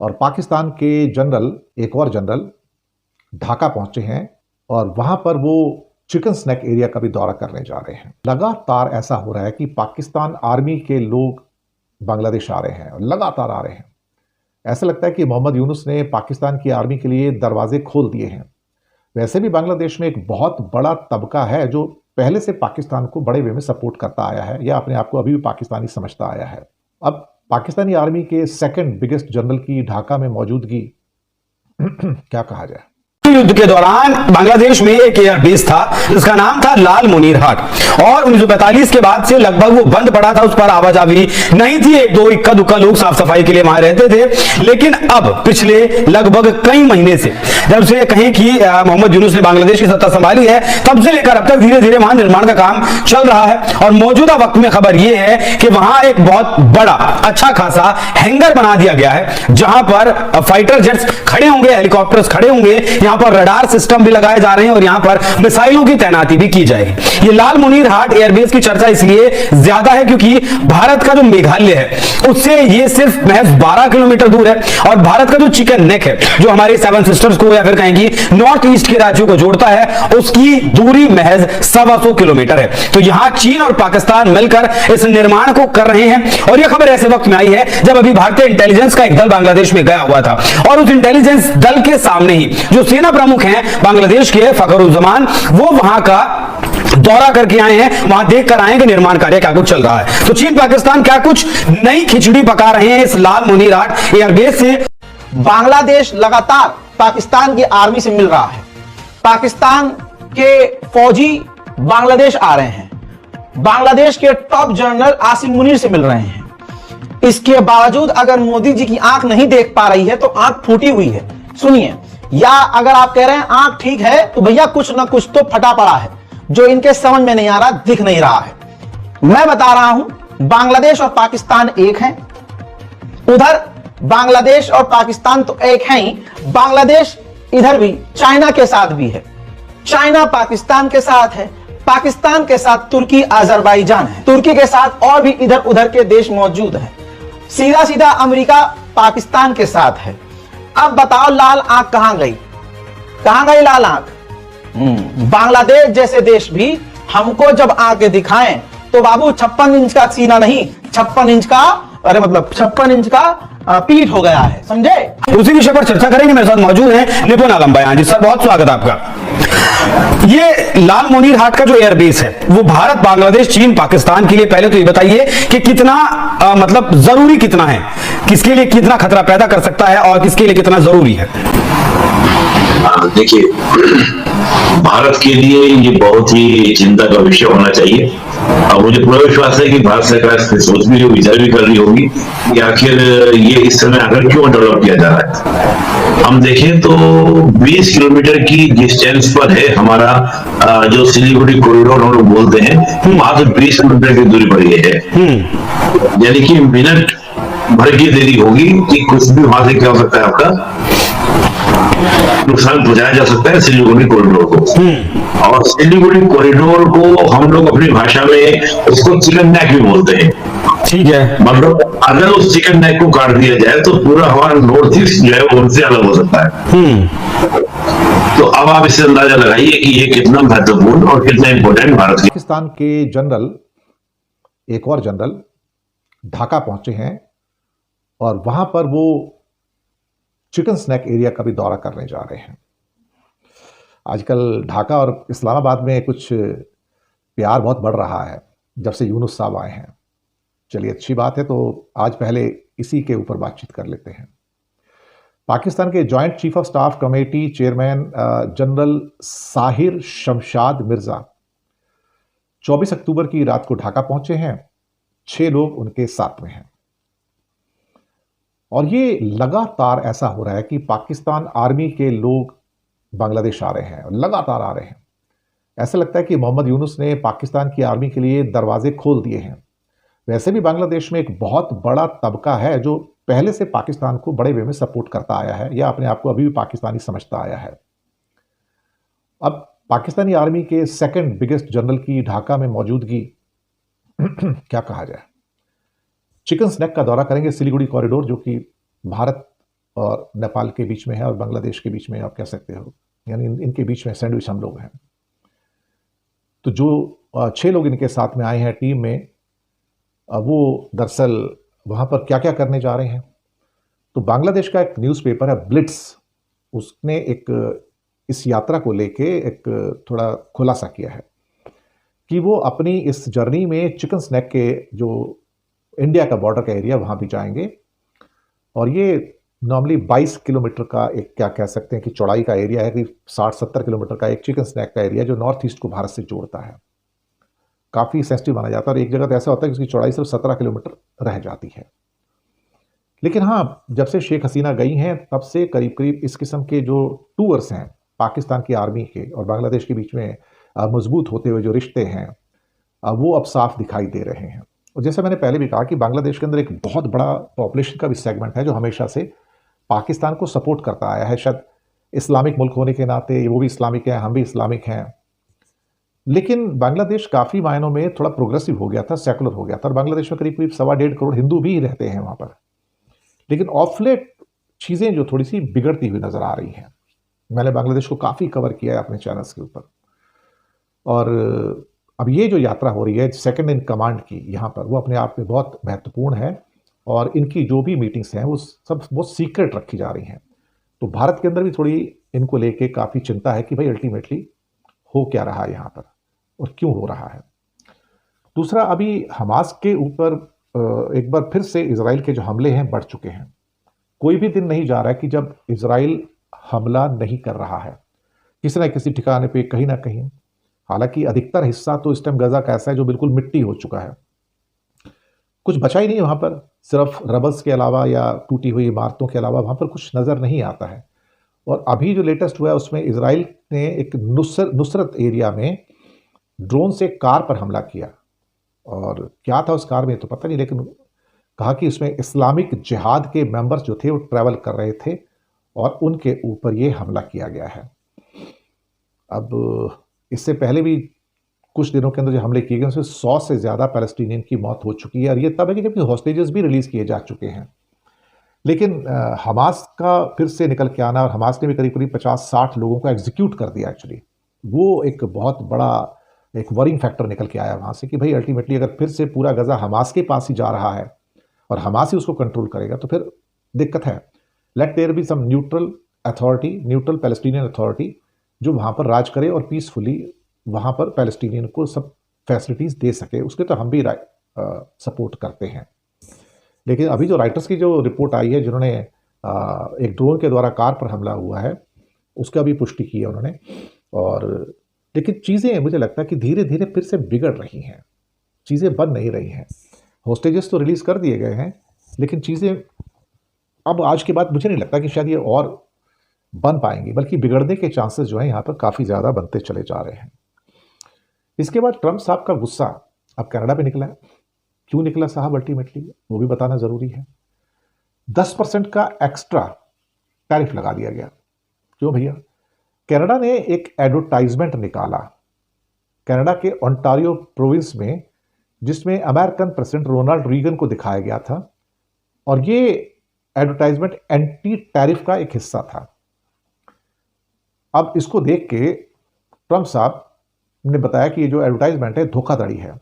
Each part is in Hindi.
और पाकिस्तान के जनरल, एक और जनरल ढाका पहुंचे हैं और वहां पर वो चिकन स्नैक एरिया का भी दौरा करने जा रहे हैं। लगातार ऐसा हो रहा है कि पाकिस्तान आर्मी के लोग बांग्लादेश आ रहे हैं और लगातार आ रहे हैं। ऐसा लगता है कि मोहम्मद यूनुस ने पाकिस्तान की आर्मी के लिए दरवाजे खोल दिए हैं। वैसे भी बांग्लादेश में एक बहुत बड़ा तबका है जो पहले से पाकिस्तान को बड़े वे में सपोर्ट करता आया है या अपने आप को अभी भी पाकिस्तानी समझता आया है। अब पाकिस्तानी आर्मी के सेकंड बिगेस्ट जनरल की ढाका में मौजूदगी क्या कहा जाए। युद्ध के दौरान बांग्लादेश में एक एयरबेस था जिसका नाम था लाल मुनीर हाट और 1945 के बाद से लगभग वो बंद पड़ा था, उस पर आवाजाही नहीं थी। एक दो इक्का दुक्का लोग साफ सफाई के लिए वहां रहते थे, लेकिन अब पिछले लगभग कई महीने से जब से कहें कि मोहम्मद यूनुस ने बांग्लादेश की सत्ता संभाली है तब से लेकर अब तक धीरे धीरे वहां निर्माण का काम चल रहा है। और मौजूदा वक्त में खबर यह है कि वहां एक बहुत बड़ा अच्छा खासा हैंगर बना दिया गया है जहां पर फाइटर जेट्स खड़े होंगे, हेलीकॉप्टर्स खड़े होंगे, यहाँ पर रडार सिस्टम भी लगाए जा रहे हैं और यहां पर मिसाइलों की तैनाती भी की जाएगी। ये लाल मुनीर हाट एयरबेस की चर्चा इसलिए ज्यादा है क्योंकि भारत का जो मेघालय है उससे ये सिर्फ महज 12 किलोमीटर दूर है और भारत का जो चिकन नेक है जो हमारे सेवन सिस्टर्स को या फिर कहेंगे नॉर्थ ईस्ट के राज्यों को जोड़ता है उसकी दूरी महज 125 किलोमीटर है। तो यहां चीन और पाकिस्तान मिलकर इस निर्माण को कर रहे हैं और यह खबर ऐसे वक्त में आई है जब अभी भारतीय इंटेलिजेंस का एक दल बांग्लादेश में गया हुआ था और उस इंटेलिजेंस दल के सामने ही जो सेना प्रमुख हैं बांग्लादेश के फखरुज्जमान, वो वहां का दौरा करके आए हैं, वहां देख कर आए हैं कि निर्माण कार्य क्या कुछ चल रहा है। तो चीन पाकिस्तान क्या कुछ नई खिचड़ी पका रहे हैं इस लाल मुनीर हाट एयरबेस से। बांग्लादेश लगातार पाकिस्तान की आर्मी से मिल रहा है। पाकिस्तान के फौजी बांग्लादेश आ रहे हैं, बांग्लादेश के टॉप जनरल आसिम मुनीर से मिल रहे हैं। इसके बावजूद अगर मोदी जी की आंख नहीं देख पा रही है तो आंख फूटी हुई है। सुनिए, या अगर आप कह रहे हैं आंख ठीक है तो भैया कुछ ना कुछ तो फटा पड़ा है जो इनके समझ में नहीं आ रहा, दिख नहीं रहा है। मैं बता रहा हूं, बांग्लादेश और पाकिस्तान एक हैं। उधर बांग्लादेश और पाकिस्तान तो एक हैं ही, बांग्लादेश इधर भी चाइना के साथ भी है, चाइना पाकिस्तान के साथ है, पाकिस्तान के साथ तुर्की अजरबैजान है, तुर्की के साथ और भी इधर उधर के देश मौजूद है। सीधा सीधा अमेरिका पाकिस्तान के साथ है। अब बताओ लाल आंख कहां गई, कहां गई लाल आंख? बांग्लादेश जैसे देश भी हमको जब आंखें दिखाएं तो बाबू 56 इंच का सीना नहीं, 56 इंच का, अरे मतलब 56 इंच का पीठ हो गया है, समझे? उसी विषय पर चर्चा करेंगे। मेरे साथ मौजूद हैं निपुण आलम बयान जी। सर बहुत स्वागत आपका। ये लाल मुनीर हाट का जो एयरबेस है वो भारत, बांग्लादेश, चीन, पाकिस्तान के लिए पहले तो ये बताइए कि कितना मतलब जरूरी कितना है, किसके लिए कितना खतरा पैदा कर सकता है और किसके लिए कितना जरूरी है? देखिए, भारत के लिए ये बहुत ही चिंता का विषय होना चाहिए और मुझे पूरा विश्वास है कि भारत सरकार इस पर सोच भी रही, विचार भी कर रही होगी कि आखिर ये इस समय आकर क्यों डेवलप किया जा रहा है। हम देखें तो 20 किलोमीटर की डिस्टेंस पर है हमारा जो सिलीगुड़ी कॉरिडोर हम लोग बोलते हैं, वहां से 20 किलोमीटर की दूरी पर ये है। यानी कि मिनट भर की देरी होगी कि कुछ भी वहां से क्या हो सकता है, आपका नुकसान पहुंचाया जा सकता है सिलीगुड़ी कॉरिडोर को। और सिलीगुड़ी कॉरिडोर को हम लोग अपनी भाषा में उसको चिकन नेक भी बोलते हैं, ठीक है। मतलब अगर उस चिकन नेक को काट दिया जाए तो पूरा हमारा नॉर्थ ईस्ट जो है उनसे अलग हो सकता है। तो अब आप इससे अंदाजा लगाइए कि ये कितना महत्वपूर्ण और कितना इंपॉर्टेंट भारत के। पाकिस्तान के जनरल, एक और जनरल ढाका पहुंचे हैं और वहां पर वो चिकन स्नैक एरिया का भी दौरा करने जा रहे हैं। आजकल ढाका और इस्लामाबाद में कुछ प्यार बहुत बढ़ रहा है जब से यूनुस साहब आए हैं। चलिए, अच्छी बात है। तो आज पहले इसी के ऊपर बातचीत कर लेते हैं। पाकिस्तान के joint chief of staff committee chairman general Sahir Shamshad Mirza 24 अक्टूबर की रात को ढाका पहुंचे हैं। 6 लोग उनके साथ में हैं और ये लगातार ऐसा हो रहा है कि पाकिस्तान आर्मी के लोग बांग्लादेश आ रहे हैं और लगातार आ रहे हैं। ऐसा लगता है कि मोहम्मद यूनुस ने पाकिस्तान की आर्मी के लिए दरवाजे खोल दिए हैं। वैसे भी बांग्लादेश में एक बहुत बड़ा तबका है जो पहले से पाकिस्तान को बड़े वे में सपोर्ट करता आया है या अपने आप को अभी भी पाकिस्तानी समझता आया है। अब पाकिस्तानी आर्मी के सेकंड बिगेस्ट जनरल की ढाका में मौजूदगी क्या कहा जाए। चिकन स्नैक का दौरा करेंगे सिलीगुड़ी कॉरिडोर, जो कि भारत और नेपाल के बीच में है और बांग्लादेश के बीच में, आप कह सकते हो, यानी इनके बीच में सैंडविच हम लोग हैं। तो जो 6 लोग इनके साथ में आए हैं टीम में, वो दरअसल वहाँ पर क्या क्या करने जा रहे हैं। तो बांग्लादेश का एक न्यूज़पेपर है ब्लिट्स, उसने इस यात्रा को लेके एक थोड़ा खुलासा किया है कि वो अपनी इस जर्नी में चिकन स्नैक के जो इंडिया का बॉर्डर का एरिया वहाँ भी जाएंगे। और ये नॉर्मली 22 किलोमीटर का एक, क्या कह सकते हैं कि चौड़ाई का एरिया है, कि 60-70 किलोमीटर का एक चिकन स्नैक का एरिया जो नॉर्थ ईस्ट को भारत से जोड़ता है। काफ़ी सेंसिटिव माना जाता है, और एक जगह तो ऐसा होता है कि उसकी चौड़ाई सिर्फ 17 किलोमीटर रह जाती है। लेकिन हाँ, जब से शेख हसीना गई हैं तब से करीब करीब इस किस्म के जो टूर्स हैं पाकिस्तान की आर्मी के और बांग्लादेश के बीच में मजबूत होते हुए जो रिश्ते हैं, वो अब साफ दिखाई दे रहे हैं। और जैसे मैंने पहले भी कहा कि बांग्लादेश के अंदर एक बहुत बड़ा पॉपुलेशन का भी सेगमेंट है जो हमेशा से पाकिस्तान को सपोर्ट करता आया है। शायद इस्लामिक मुल्क होने के नाते वो भी इस्लामिक हैं, हम भी इस्लामिक हैं, लेकिन बांग्लादेश काफ़ी मायनों में थोड़ा प्रोग्रेसिव हो गया था, सेकुलर हो गया था। और बांग्लादेश में करीब करीब 1.25 करोड़ हिंदू भी रहते हैं वहाँ पर। लेकिन ऑफ लेट चीज़ें जो थोड़ी सी बिगड़ती हुई नज़र आ रही हैं। मैंने बांग्लादेश को काफ़ी कवर किया है अपने चैनल्स के ऊपर, और अब ये जो यात्रा हो रही है सेकंड इन कमांड की यहाँ पर, वो अपने आप में बहुत महत्वपूर्ण है। और इनकी जो भी मीटिंग्स हैं वो सब बहुत सीक्रेट रखी जा रही हैं। तो भारत के अंदर भी थोड़ी इनको लेके काफ़ी चिंता है कि भाई अल्टीमेटली हो क्या रहा है यहाँ पर और क्यों हो रहा है। दूसरा, अभी हमास के ऊपर एक बार फिर से इजराइल के जो हमले हैं बढ़ चुके हैं। कोई भी दिन नहीं जा रहा है कि जब इजराइल हमला नहीं कर रहा है किसी न किसी ठिकाने पे, कहीं ना कहीं। हालांकि अधिकतर हिस्सा तो इस टाइम गजा का ऐसा है जो बिल्कुल मिट्टी हो चुका है, कुछ बचा ही नहीं वहाँ पर। सिर्फ रबल्स के अलावा या टूटी हुई इमारतों के अलावा वहाँ पर कुछ नज़र नहीं आता है। और अभी जो लेटेस्ट हुआ है उसमें इजराइल ने एक नुसरत एरिया में ड्रोन से कार पर हमला किया, और क्या था उस कार में तो पता नहीं, लेकिन कहा कि उसमें इस्लामिक जिहाद के मेंबर्स जो थे वो ट्रैवल कर रहे थे और उनके ऊपर ये हमला किया गया है। अब इससे पहले भी कुछ दिनों के अंदर जो हमले किए गए उसमें 100 से ज़्यादा पैलेस्टीनियन की मौत हो चुकी है, और ये तब है कि जबकि हॉस्टेजेस भी रिलीज़ किए जा चुके हैं। लेकिन हमास का फिर से निकल के आना, और हमास ने भी करीब करीब 50-60 लोगों को एग्जीक्यूट कर दिया एक्चुअली, वो एक बहुत बड़ा एक वरिंग फैक्टर निकल के आया वहाँ से कि भाई अल्टीमेटली अगर फिर से पूरा गजा हमास के पास ही जा रहा है और हमास ही उसको कंट्रोल करेगा तो फिर दिक्कत है। Let there be some neutral authority, neutral Palestinian authority जो वहाँ पर राज करे और पीसफुली वहाँ पर पैलेस्टीनियन को सब फैसिलिटीज़ दे सके, उसके तो हम भी सपोर्ट करते हैं। लेकिन अभी जो राइटर्स की जो रिपोर्ट आई है, जिन्होंने एक ड्रोन के द्वारा कार पर हमला हुआ है, उसका भी पुष्टि की है उन्होंने। और लेकिन चीज़ें मुझे लगता है कि धीरे धीरे फिर से बिगड़ रही हैं, चीज़ें बन नहीं रही हैं। होस्टेजेस तो रिलीज़ कर दिए गए हैं, लेकिन चीज़ें अब आज के बाद मुझे नहीं लगता कि शायद ये और बन पाएंगी, बल्कि बिगड़ने के चांसेस जो हैं यहाँ पर काफ़ी ज़्यादा बनते चले जा रहे हैं। इसके बाद ट्रंप साहब का गुस्सा अब कनाडा पे निकला है। क्यों निकला साहब अल्टीमेटली वो भी बताना ज़रूरी है। 10% का एक्स्ट्रा टैरिफ लगा दिया गया। क्यों भैया? कनाडा ने एक एडवर्टाइजमेंट निकाला कनाडा के ओंटारियो प्रोविंस में, जिसमें अमेरिकन प्रेसिडेंट रोनाल्ड रीगन को दिखाया गया था, और ये एडवर्टाइजमेंट एंटी टैरिफ का एक हिस्सा था। अब इसको देख के ट्रंप साहब ने बताया कि ये जो एडवर्टाइजमेंट है धोखाधड़ी है,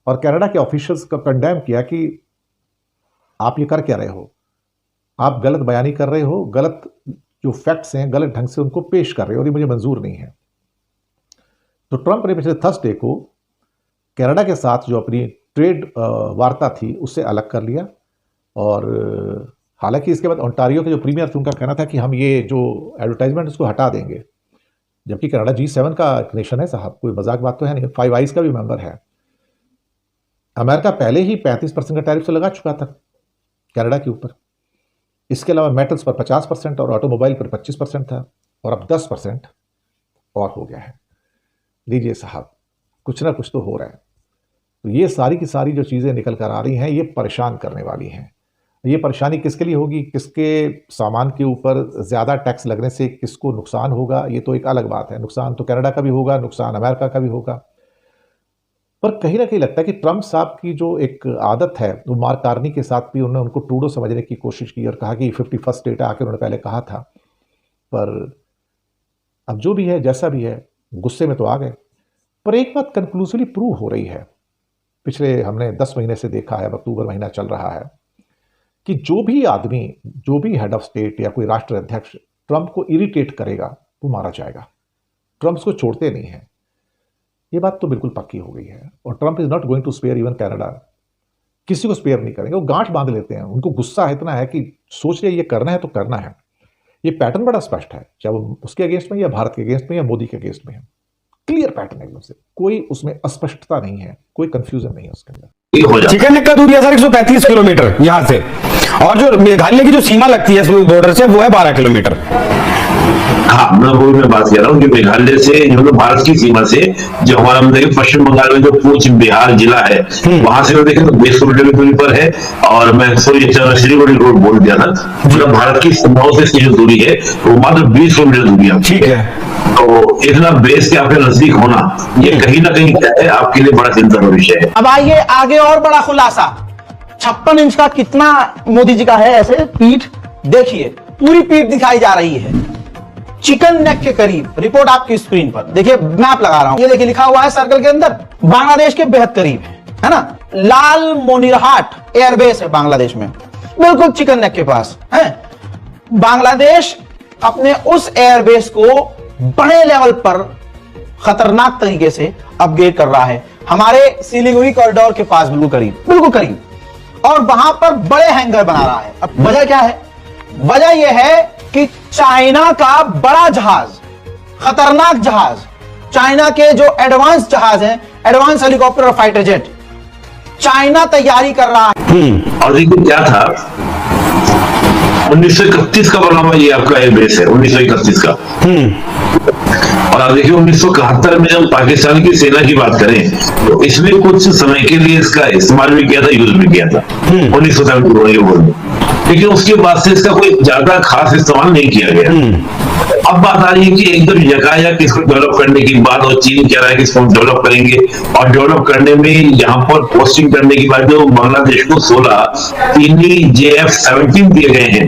और कनाडा के ऑफिशियल्स का कंडेम किया कि आप ये कर क्या रहे हो, आप गलत बयानी कर रहे हो, गलत जो फैक्ट्स हैं गलत ढंग से उनको पेश कर रहे हो, और ये मुझे मंजूर नहीं है। तो ट्रंप ने पिछले थर्सडे को कनाडा के साथ जो अपनी ट्रेड वार्ता थी उससे अलग कर लिया, और हालांकि इसके बाद ओंटारियो के जो प्रीमियर थे उनका कहना था कि हम ये जो एडवर्टाइजमेंट उसको हटा देंगे, जबकि कनाडा G7 का नेशन है साहब, कोई मजाक बात तो है नहीं, 5 आइज का भी मेंबर है। अमेरिका पहले ही 35% का टैरिफ से लगा चुका था कनाडा के ऊपर। इसके अलावा मेटल्स पर 50% और ऑटोमोबाइल पर 25% था, और अब 10% और हो गया है। लीजिए साहब, कुछ ना कुछ तो हो रहा है। तो ये सारी की सारी जो चीज़ें निकल कर आ रही हैं ये परेशान करने वाली हैं। ये परेशानी किसके लिए होगी, किसके सामान के ऊपर ज़्यादा टैक्स लगने से किसको नुकसान होगा, ये तो एक अलग बात है। नुकसान तो कनाडा का भी होगा, नुकसान अमेरिका का भी होगा। पर कहीं ना कहीं लगता है कि ट्रंप साहब की जो एक आदत है, वो मार्क कार्नी के साथ भी उन्होंने उनको ट्रूडो समझने की कोशिश की और कहा कि 51st स्टेट है, आके उन्होंने पहले कहा था। पर अब जो भी है, जैसा भी है, गुस्से में तो आ गए। पर एक बात कंक्लूसिवली प्रूव हो रही है, पिछले हमने 10 महीने से देखा है, अब अक्टूबर महीना चल रहा है, कि जो भी आदमी, जो भी हेड ऑफ स्टेट या कोई राष्ट्र अध्यक्ष ट्रंप को इरिटेट करेगा, वो मारा जाएगा। ट्रंप को छोड़ते नहीं है, ये बात तो बिल्कुल पक्की हो गई है। और Trump is not going to spare even Canada, किसी को स्पेयर नहीं करेंगे। वो गांठ बांध लेते हैं, उनको गुस्सा इतना है कि सोच रहे ये करना है तो करना है। ये पैटर्न बड़ा स्पष्ट है, चाहे वो उसके अगेंस्ट में या भारत के अगेंस्ट में या मोदी के अगेंस्ट में है। क्लियर पैटर्न एकदम से, कोई उसमें अस्पष्टता नहीं है, कोई कंफ्यूजन नहीं है उसके अंदर। चिकन नेक का दूरी है सर 135 किलोमीटर यहाँ से, और जो मेघालय की जो सीमा लगती है बॉर्डर से, वो है 12 किलोमीटर। हाँ, मैं बात कर रहा हूँ कि मेघालय से मतलब भारत की सीमा से जो हमारा हम देखें पश्चिम बंगाल में जो कूच बिहार जिला है, वहां से देखें तो 20 किलोमीटर की दूरी पर है। और मैं सिलीगुड़ी रोड बोल दिया था, मतलब भारत की सीमाओं से इसकी जो दूरी है वो मात्र 20 किलोमीटर दूरी है। ठीक है, तो इतना बेस के आपके नजदीक होना, ये कहीं ना कहीं क्या है, आपके लिए बड़ा चिंता का विषय है। अब आइए आगे और बड़ा खुलासा। 56 इंच का कितना मोदी जी का है ऐसे पीठ, देखिए पूरी पीठ दिखाई जा रही है, चिकन नेक के करीब। रिपोर्ट आपकी स्क्रीन पर देखिए, मैप लगा रहा हूं, ये देखिए लिखा हुआ है सर्कल के अंदर, बांग्लादेश के बेहद करीब है ना। लाल मोनिरहाट एयरबेस है बांग्लादेश में, बिल्कुल चिकन नेक के पास है। बांग्लादेश अपने उस एयरबेस को बड़े लेवल पर खतरनाक तरीके से अपग्रेड कर रहा है, हमारे सिलीगुड़ी कॉरिडोर के पास, बिल्कुल करीब, और वहां पर बड़े हैंगर बना रहा है। अब वजह क्या है? वजह यह है कि चाइना का बड़ा जहाज, खतरनाक जहाज, चाइना के जो एडवांस जहाज हैं, एडवांस हेलीकॉप्टर और फाइटर जेट, चाइना तैयारी कर रहा है। और देखिए क्या था, 1931 का बना हुआ ये आपका एयरबेस है, 1931 का। और आप देखिए 1971 में जब पाकिस्तान की सेना की बात करें तो इसमें कुछ समय के लिए इसका इस्तेमाल भी किया था, यूज भी किया था 1971 में, लेकिन उसके बाद से इसका कोई ज्यादा खास इस्तेमाल नहीं किया गया। अब बात आ रही है कि एकदम यकायक इसको डेवलप करने की बात, और चीन कह रहा है कि इसको डेवलप करेंगे, और डेवलप करने में यहाँ पर पोस्टिंग करने की बात, जो बांग्लादेश को 16 तीन JF-17 दिए गए हैं।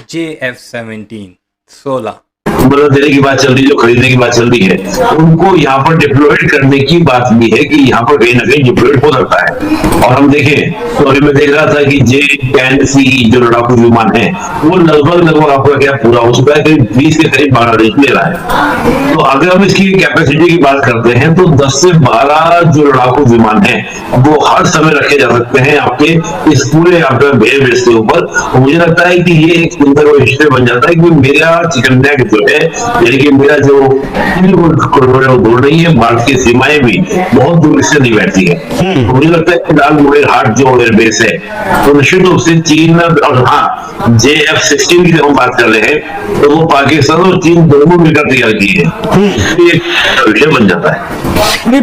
JF-17 16 मतलब देने की बात चल रही है, जो खरीदने की बात चल रही है, उनको यहाँ पर डिप्लॉयड करने की बात भी है कि यहाँ पर कहीं ना कहीं डिप्लॉयड हो सकता है। और हम देखें तो मैं देख रहा था कि J-10C जो लड़ाकू विमान है, वो लगभग आपका क्या पूरा हो चुका है, करीब 20 के करीब बांग्लादेश ले रहा है। तो अगर हम इसकी कैपेसिटी की बात करते हैं तो 10 से 12 जो लड़ाकू विमान है वो हर समय रखे जा सकते हैं आपके इस पूरे आपका बेस के ऊपर। मुझे लगता है कि ये एक सुंदर हिस्ट्री बन जाता है कि मेरा चिकन नेक जो है, यानी कि मेरा जो कॉरिडोर है वो दूर नहीं है, भारत की सीमाएं भी बहुत दूर से नहीं बैठती है। तो मुझे लगता है कि लाल मोनिरहाट जो एयरबेस है तो निश्चित रूप से चीन, और हाँ JF-16 की जब हम बात कर रहे हैं तो वो पाकिस्तान और चीन दोनों मिलकर तैयार की है, विषय बन जाता है। नहीं,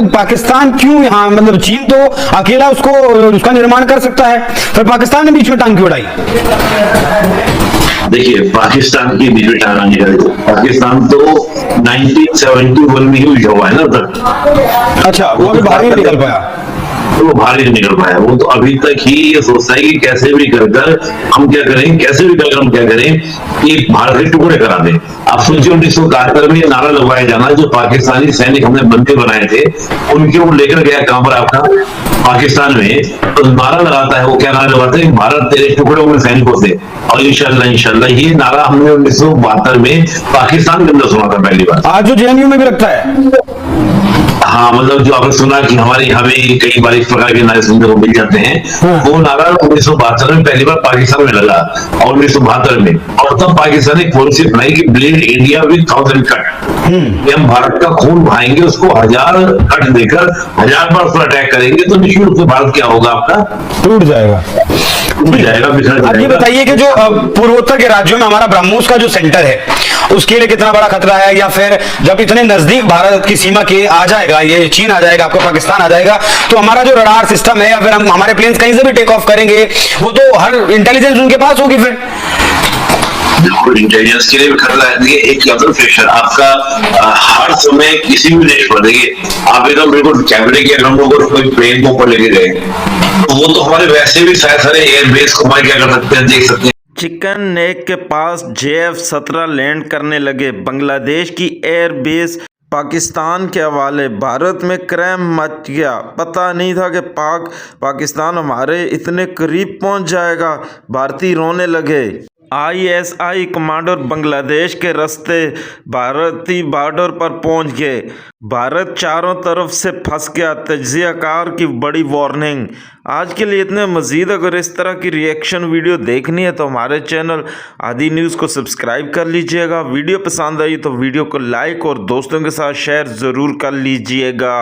पाकिस्तान क्यों यहाँ, मतलब चीन तो अकेला उसका निर्माण कर सकता है, फिर पाकिस्तान ने बीच में टांग क्यों उड़ाई? देखिए पाकिस्तान की बीच में टांग निकल, पाकिस्तान तो 1971 में ही हुआ है ना तक। अच्छा, वो अभी बाहर ही निकल पाया, वो बाहर ही निकल पाया। वो तो अभी तक ही ये सोचता है कि कैसे भी कर हम क्या करें, कि भारत के टुकड़े करा दें। आप सोचिए 1971 में नारा लगवाया जाना, जो पाकिस्तानी सैनिक हमने बंदे बनाए थे उनके वो लेकर गया कहां पर, आपका पाकिस्तान में, तो नारा लगाता है, वो क्या नारा लगाता है, भारत तेरे टुकड़े में सैनिकों से। और इंशाल्लाह ये नारा हमने 1972 में पाकिस्तान के अंदर सुना था पहली बार। आज जो JNU में भी रखता है। हाँ, मतलब जो आपने सुना कि हमारे यहाँ भी कई बार इस प्रकार के नारे सुनने को मिल जाते हैं, वो नारा 1972 में पहली बार पाकिस्तान में लगा, और 1972 में, और तब पाकिस्तान ने पॉलिसी बनाई कि ब्लेड इंडिया विद 1000 कट, हम भारत का खून बहाएंगे, उसको 1000 कट देकर 1000 बार उस पर अटैक करेंगे, तो निश्चित रूप से भारत क्या होगा, आपका टूट जाएगा, बिखर जाएगा। ये बताइए कि जो पूर्वोत्तर के राज्यों में हमारा ब्रह्मोस का जो सेंटर है, उसके लिए कितना बड़ा खतरा है, या फिर जब इतने नजदीक भारत की सीमा के आ जाएगा, ये चीन आ जाएगा, आपका पाकिस्तान आ जाएगा, तो हमारा जो रडार सिस्टम है, या फिर हमारे प्लेन्स कहीं से भी टेक ऑफ करेंगे, वो तो हर इंटेलिजेंस उनके पास होगी फिर। बिल्कुल इंटेलिजेंस के लिए भी खतरा है। देखिए एक कैपिटल प्रेशर आपका हर समय किसी भी देश पर, देखिए आप एकदम बिल्कुल कैमरे के हम लोग कोई प्लेन को ऊपर लेके गए तो वो तो हमारे वैसे भी सारे एयरबेस को हमारे क्या कर सकते हैं, देख सकते हैं। चिकन नेक के पास JF-17 लैंड करने लगे। बांग्लादेश की एयरबेस पाकिस्तान के हवाले। भारत में क्राइम मच गया। पता नहीं था कि पाकिस्तान हमारे इतने करीब पहुंच जाएगा। भारतीय रोने लगे। ISI कमांडर बांग्लादेश के रास्ते भारतीय बॉर्डर पर पहुंच गए। भारत चारों तरफ से फंस गया। तजियाकार की बड़ी वार्निंग। आज के लिए इतने। मज़ीद अगर इस तरह की रिएक्शन वीडियो देखनी है तो हमारे चैनल आदि न्यूज़ को सब्सक्राइब कर लीजिएगा। वीडियो पसंद आई तो वीडियो को लाइक और दोस्तों के साथ शेयर ज़रूर कर लीजिएगा।